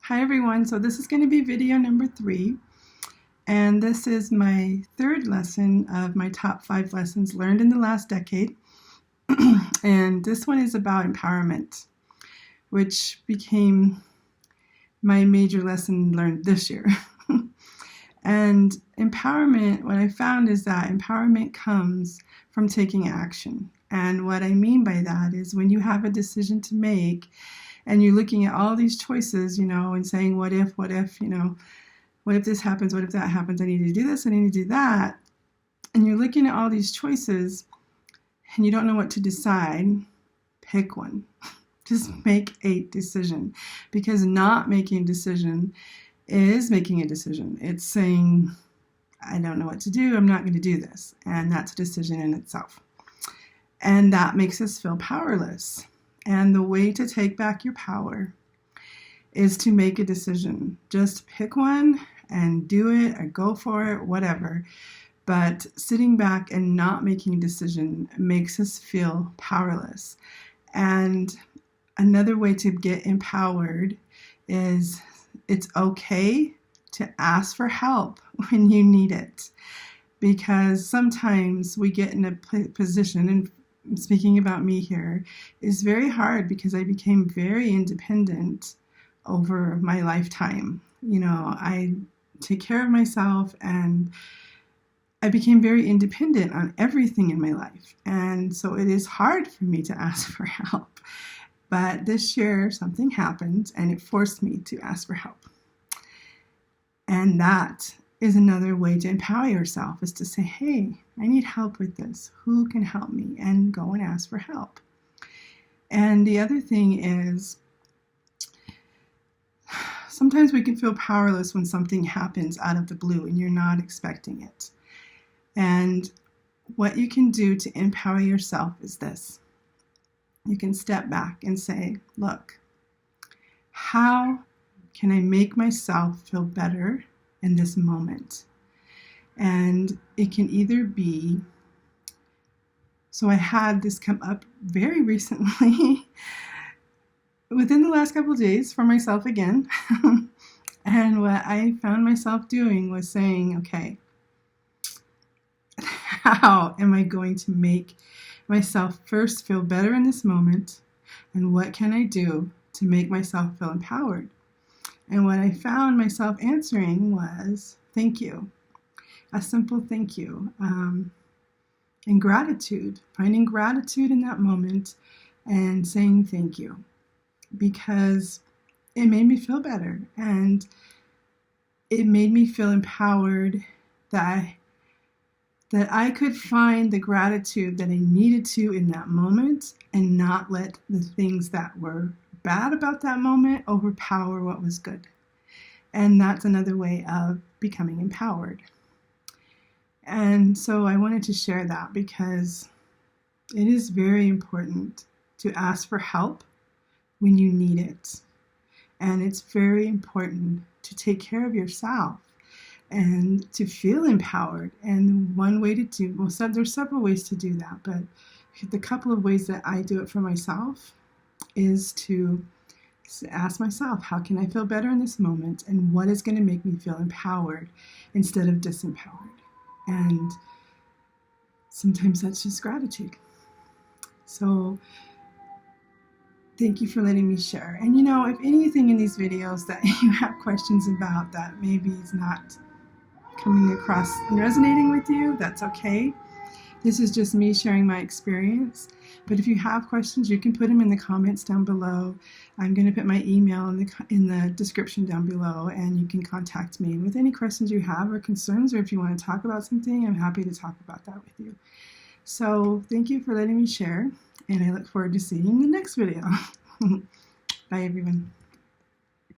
Hi everyone, so this is going to be video number 3, and this is my third lesson of my top 5 lessons learned in the last decade. And this one is about empowerment, which became my major lesson learned this year. And empowerment, what I found is that empowerment comes from taking action. And what I mean by that is when you have a decision to make and you're looking at all these choices, and saying, what if, what if this happens, what if that happens, I need to do this, I need to do that. And you're looking at all these choices and you don't know what to decide, pick one. Just make a decision, because not making a decision is making a decision. It's saying, I don't know what to do, I'm not going to do this. And that's a decision in itself. And that makes us feel powerless. And the way to take back your power is to make a decision. Just pick one and do it, or go for it, whatever. But sitting back and not making a decision makes us feel powerless. And another way to get empowered is it's okay to ask for help when you need it. Because sometimes we get in a position, and speaking about me here, is very hard because I became very independent over my lifetime. I take care of myself and I became very independent on everything in my life. And so it is hard for me to ask for help. But this year something happened and it forced me to ask for help. And that is another way to empower yourself, is to say, hey, I need help with this. Who can help me? And go and ask for help. And the other thing is, sometimes we can feel powerless when something happens out of the blue and you're not expecting it. And what you can do to empower yourself is this. You can step back and say, look, how can I make myself feel better in this moment? And it can either be, so I had this come up very recently within the last couple of days for myself again. And what I found myself doing was saying, okay, how am I going to make myself first feel better in this moment? And what can I do to make myself feel empowered? And what I found myself answering was, thank you. A simple thank you. And gratitude. Finding gratitude in that moment and saying thank you. Because it made me feel better. And it made me feel empowered that I could find the gratitude that I needed to in that moment and not let the things that were bad about that moment overpower what was good. And that's another way of becoming empowered. And so I wanted to share that because it is very important to ask for help when you need it. And it's very important to take care of yourself and to feel empowered. And one way to do, there's several ways to do that, but the couple of ways that I do it for myself is to ask myself, how can I feel better in this moment? And what is going to make me feel empowered instead of disempowered? And sometimes that's just gratitude. So thank you for letting me share. And if anything in these videos that you have questions about that maybe is not coming across and resonating with you, that's okay. This is just me sharing my experience. But if you have questions, you can put them in the comments down below. I'm going to put my email in the description down below, and you can contact me with any questions you have or concerns, or if you want to talk about something, I'm happy to talk about that with you. So thank you for letting me share, and I look forward to seeing you in the next video. Bye everyone.